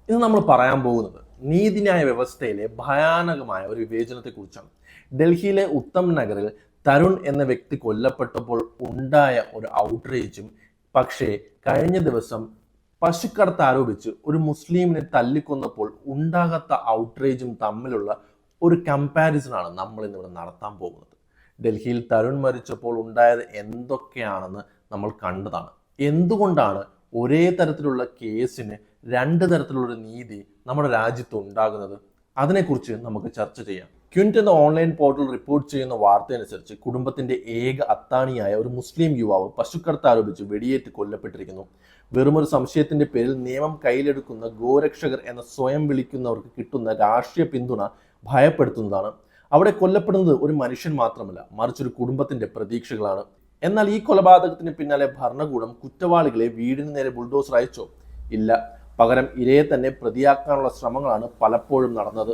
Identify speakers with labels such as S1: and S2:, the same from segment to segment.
S1: ഇന്ന് നമ്മൾ പറയാൻ പോകുന്നത് നീതിന്യായ വ്യവസ്ഥയിലെ ഭയാനകമായ ഒരു വിവേചനത്തെക്കുറിച്ചാണ്. ഡൽഹിയിലെ ഉത്തം നഗറിൽ തരുൺ എന്ന വ്യക്തി കൊല്ലപ്പെട്ടപ്പോൾ ഉണ്ടായ ഒരു ഔട്ട്റേജും, പക്ഷേ കഴിഞ്ഞ ദിവസം പശുക്കടത്ത് ആരോപിച്ച് ഒരു മുസ്ലിമിനെ തല്ലിക്കൊന്നപ്പോൾ ഉണ്ടാകാത്ത ഔട്ട്റേജും തമ്മിലുള്ള ഒരു കമ്പാരിസണാണ് നമ്മൾ ഇന്നിവിടെ നടത്താൻ പോകുന്നത്. ഡൽഹിയിൽ തരുൺ മരിച്ചപ്പോൾ ഉണ്ടായത് എന്തൊക്കെയാണെന്ന് നമ്മൾ കണ്ടതാണ്. എന്തുകൊണ്ടാണ് ഒരേ തരത്തിലുള്ള കേസിന് രണ്ട് തരത്തിലുള്ള നീതി നമ്മുടെ രാജ്യത്ത് ഉണ്ടാകുന്നത്? അതിനെക്കുറിച്ച് നമുക്ക് ചർച്ച ചെയ്യാം. ക്വിൻറ്റ് എന്ന ഓൺലൈൻ പോർട്ടൽ റിപ്പോർട്ട് ചെയ്യുന്ന വാർത്തയനുസരിച്ച് കുടുംബത്തിന്റെ ഏക അത്താണിയായ ഒരു മുസ്ലിം യുവാവ് പശുക്കടത്ത് ആരോപിച്ച് വെടിയേറ്റ് കൊല്ലപ്പെട്ടിരിക്കുന്നു. വെറുമൊരു സംശയത്തിന്റെ പേരിൽ നിയമം കയ്യിലെടുക്കുന്ന ഗോരക്ഷകർ എന്ന സ്വയം വിളിക്കുന്നവർക്ക് കിട്ടുന്ന രാഷ്ട്രീയ പിന്തുണ ഭയപ്പെടുത്തുന്നതാണ്. അവിടെ കൊല്ലപ്പെടുന്നത് ഒരു മനുഷ്യൻ മാത്രമല്ല, മറിച്ചൊരു കുടുംബത്തിന്റെ പ്രതീക്ഷകളാണ്. എന്നാൽ ഈ കൊലപാതകത്തിന് പിന്നാലെ ഭരണകൂടം കുറ്റവാളികളെ വീടിന് നേരെ ബുൾഡോസർ അയച്ചോ? ഇല്ല. പകരം ഇരയെ തന്നെ പ്രതിയാക്കാനുള്ള ശ്രമങ്ങളാണ് പലപ്പോഴും നടന്നത്.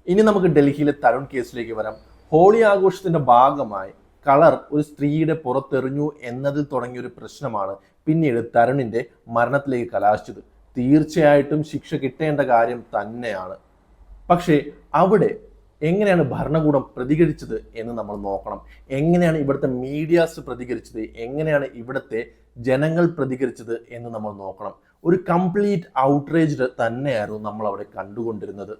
S1: ഇനി നമുക്ക് ഡൽഹിയിലെ തരുൺ കേസിലേക്ക് വരാം. ഹോളി ആഘോഷത്തിന്റെ ഭാഗമായി കളർ ഒരു സ്ത്രീയുടെ പുറത്തെറിഞ്ഞു എന്നതിൽ തുടങ്ങിയ ഒരു പ്രശ്നമാണ് പിന്നീട് തരുണിന്റെ മരണത്തിലേക്ക് കലാശിച്ചത്. തീർച്ചയായിട്ടും ശിക്ഷ കിട്ടേണ്ട കാര്യം തന്നെയാണ്. പക്ഷേ അവിടെ എങ്ങനെയാണ് ഭരണകൂടം പ്രതികരിച്ചത് എന്ന് നമ്മൾ നോക്കണം. എങ്ങനെയാണ് ഇവിടുത്തെ മീഡിയാസ് പ്രതികരിച്ചത്, എങ്ങനെയാണ് ഇവിടുത്തെ ജനങ്ങൾ പ്രതികരിച്ചത് എന്ന് നമ്മൾ നോക്കണം. ഒരു കംപ്ലീറ്റ് ഔട്ട്റേജ് തന്നെയായിരുന്നു നമ്മൾ അവിടെ കണ്ടുകൊണ്ടിരുന്നത്.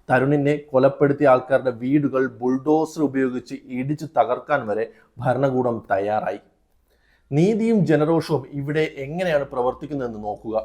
S1: തരുണിനെ കൊലപ്പെടുത്തിയ ആൾക്കാരുടെ വീടുകൾ ബുൾഡോസർ ഉപയോഗിച്ച് ഇടിച്ചു തകർക്കാൻ വരെ ഭരണകൂടം തയ്യാറായി. നീതിയും ജനരോഷവും ഇവിടെ എങ്ങനെയാണ് പ്രവർത്തിക്കുന്നതെന്ന് നോക്കുക.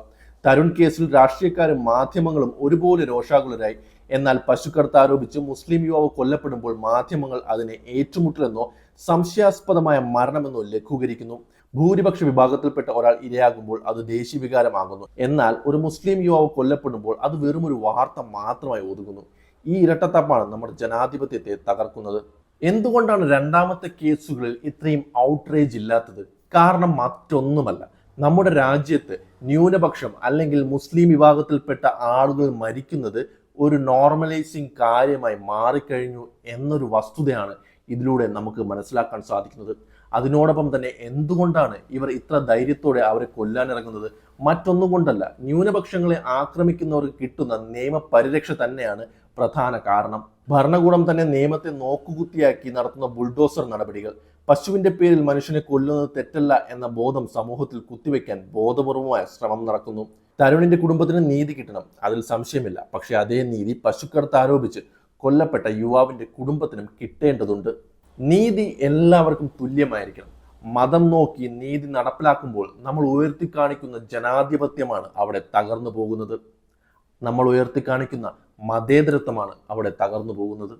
S1: തരുൺ കേസിൽ രാഷ്ട്രീയക്കാരും മാധ്യമങ്ങളും ഒരുപോലെ രോഷാകുലരായി. എന്നാൽ പശുക്കടത്ത് ആരോപിച്ച് മുസ്ലിം യുവാവ് കൊല്ലപ്പെടുമ്പോൾ മാധ്യമങ്ങൾ അതിനെ ഏറ്റുമുട്ടലെന്നോ സംശയാസ്പദമായ മരണമെന്നോ ലഘൂകരിക്കുന്നു. ഭൂരിപക്ഷ വിഭാഗത്തിൽപ്പെട്ട ഒരാൾ ഇരയാകുമ്പോൾ അത് ദേശീയ വികാരമാകുന്നു. എന്നാൽ ഒരു മുസ്ലിം യുവാവ് കൊല്ലപ്പെടുമ്പോൾ അത് വെറും ഒരു വാർത്ത മാത്രമായി ഒതുങ്ങുന്നു. ഈ ഇരട്ടത്താപ്പാണ് നമ്മുടെ ജനാധിപത്യത്തെ തകർക്കുന്നത്. എന്തുകൊണ്ടാണ് രണ്ടാമത്തെ കേസുകളിൽ ഇത്രയും ഔട്ട്റേജ് ഇല്ലാത്തത്? കാരണം മറ്റൊന്നുമല്ല, നമ്മുടെ രാജ്യത്ത് ന്യൂനപക്ഷം അല്ലെങ്കിൽ മുസ്ലിം വിഭാഗത്തിൽപ്പെട്ട ആളുകൾ മരിക്കുന്നത് ഒരു നോർമലൈസിങ് കാര്യമായി മാറിക്കഴിഞ്ഞു എന്നൊരു വസ്തുതയാണ് ഇതിലൂടെ നമുക്ക് മനസ്സിലാക്കാൻ സാധിക്കുന്നത്. അതിനോടൊപ്പം തന്നെ എന്തുകൊണ്ടാണ് ഇവർ ഇത്ര ധൈര്യത്തോടെ അവരെ കൊല്ലാനിറങ്ങുന്നത്? മറ്റൊന്നും കൊണ്ടല്ല, ന്യൂനപക്ഷങ്ങളെ ആക്രമിക്കുന്നവർക്ക് കിട്ടുന്ന നിയമപരിരക്ഷ തന്നെയാണ് പ്രധാന കാരണം. ഭരണകൂടം തന്നെ നിയമത്തെ നോക്കുകുത്തിയാക്കി നടത്തുന്ന ബുൾഡോസർ നടപടികൾ, പശുവിന്റെ പേരിൽ മനുഷ്യനെ കൊല്ലുന്നത് തെറ്റല്ല എന്ന ബോധം സമൂഹത്തിൽ കുത്തിവെക്കാൻ ബോധപൂർവമായ ശ്രമം നടക്കുന്നു. തരുണിന്റെ കുടുംബത്തിന് നീതി കിട്ടണം, അതിൽ സംശയമില്ല. പക്ഷെ അതേ നീതി പശുക്കടത്ത് ആരോപിച്ച് കൊല്ലപ്പെട്ട യുവാവിന്റെ കുടുംബത്തിനും കിട്ടേണ്ടതുണ്ട്. നീതി എല്ലാവർക്കും തുല്യമായിരിക്കണം. മതം നോക്കി നീതി നടപ്പിലാക്കുമ്പോൾ നമ്മൾ ഉയർത്തിക്കാണിക്കുന്ന ജനാധിപത്യമാണ് അവിടെ തകർന്നു പോകുന്നത്. നമ്മൾ ഉയർത്തിക്കാണിക്കുന്ന മതേതരത്വമാണ് അവിടെ തകർന്നു പോകുന്നത്.